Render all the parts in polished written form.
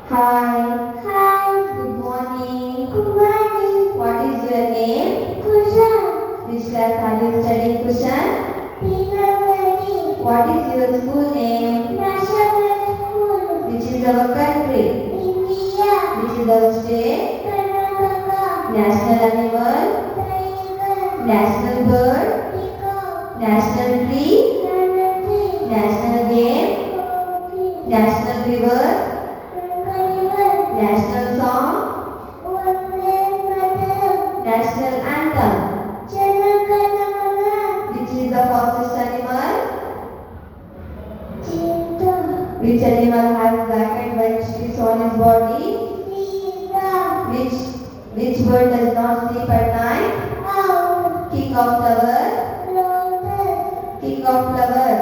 Hi. Hi. Good morning. Good morning. What is your name? Kushan. Which class are you studying, Kushan? Pinavadi. What is your school name? National School. Which is our country? India. Which is our state? Karnataka. National animal? Tiger. National bird? Peacock. National tree? Banana. National game? Coffee. National river? River. National song? Water. National anthem? Janaganamana. Which is the fastest animal? Cheetah. Which animal has black and white stripes on his body? Zebra. Which bird does not sleep at night? Owl. King of flower? Lotus. King of flower.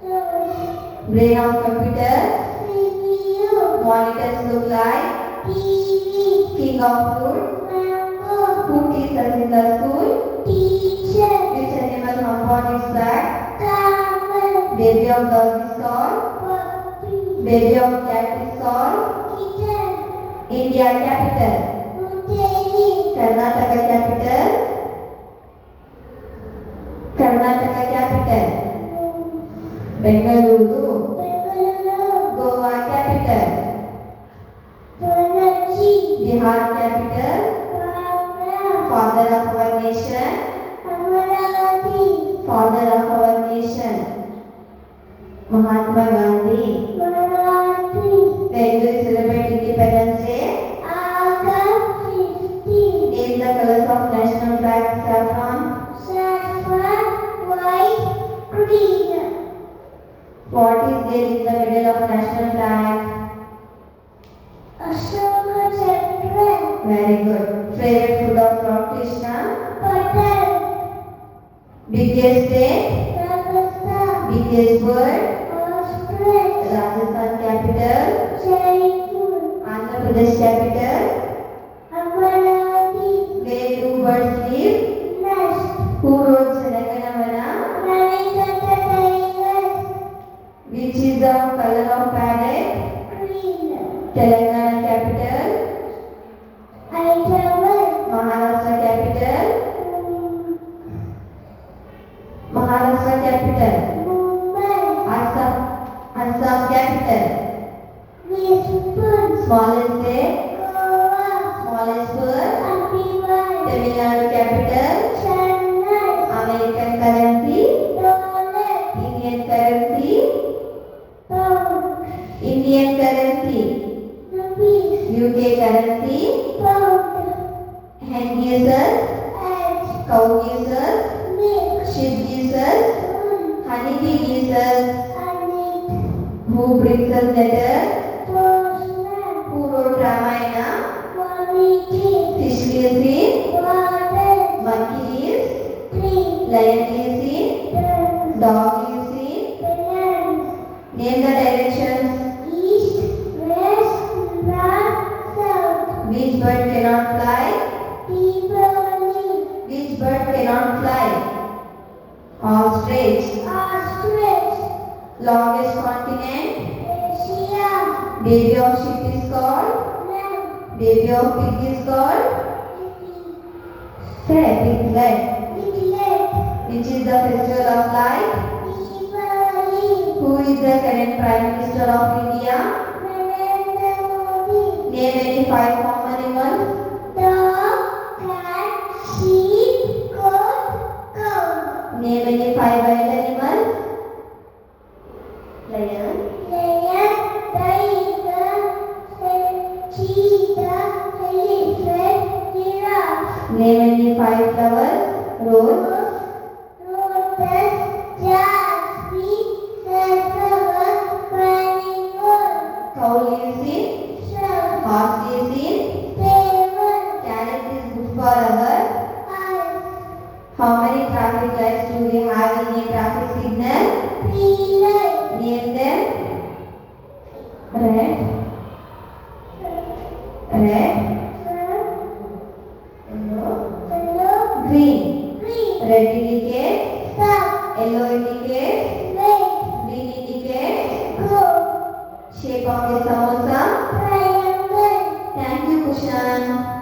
Toad. Brain of computer? CPU. Monitors look like? TV. King of fruit? Mango. Who teaches us in the school? Teacher. Which animal hump on its back? Camel. Baby of dog is called? Puppy. Baby of cat is called? Kitten. India capital? New Delhi. Karnataka capital? Karnataka capital? Bengaluru. Bengaluru. Goa capital? Panaji. Bihar capital? Patna. Father of our nation? Amaravati. Father of our nation? Mahatma Gandhi. Marathi. When do we celebrate Independence Day? August 15. Name the colors of national flag saffron. Saffron. White. Green. What is there in the middle of national flag? Ashoka Chakra. Very good. Favorite food of Lord Krishna? Butter. Biggest state? Rajasthan. Biggest bird? Ostrich. Rajasthan capital? Jaipur. Andhra Pradesh capital? Amaravati. Where do birds live? Nest. Who wrote Janaganamana? Ravikanta Tigers. Which is the color of parrot? Green. Telangana capital? Hyderabad. Maharashtra capital? Maharashtra capital? Mumbai. Assam capital? Brisbane. Smallest state? Goa. Smallest bird? Andiwal. Tamil Nadu capital? Chennai. American currency? Dollar. Indian currency? Pound. Indian currency? Rupees. UK currency? Pound. Hen gives us? Eggs. Cow gives us? Milk. Sheep gives us? Honey bee gives us? Honey. Who brings us letter? Postman. Who wrote Ramayana? Valmiki. Fish lives in? Water. Monkey lives? Tree. Lion lives in? Turn. Dog lives in? Banana. Name the directions. East. West. North. South. Which bird cannot fly? People live. Which bird cannot fly? Ostrich. Ostrich. Longest continent? Asia. Baby of sheep is called? Lamb. Baby of pig is called? Say piglet. Piglet. Which is the festival of light? Diwali. Who is the current Prime Minister of India? Narendra Modi. Name any 5 farm animals. Dog. Cat. Sheep. Goat. Cow. Name any 5 wild animals. Lion. Lion. Tiger. Cheetah. Elephant. Giraffe. Name any 5 flowers. Rose. Lotus. Jasmine. Safflower. Marigold. Cow lives in? Shrub. Horse lives in? Table. Carrot is good for our? Eyes. How many traffic lights do we have in a traffic signal? Tree light. Name them. Red. Red. Yellow. Green. Green. Red indicates? Stop. Yellow indicates? Wait. Green indicates? Go. Shape of a samosa? Triangle. motion.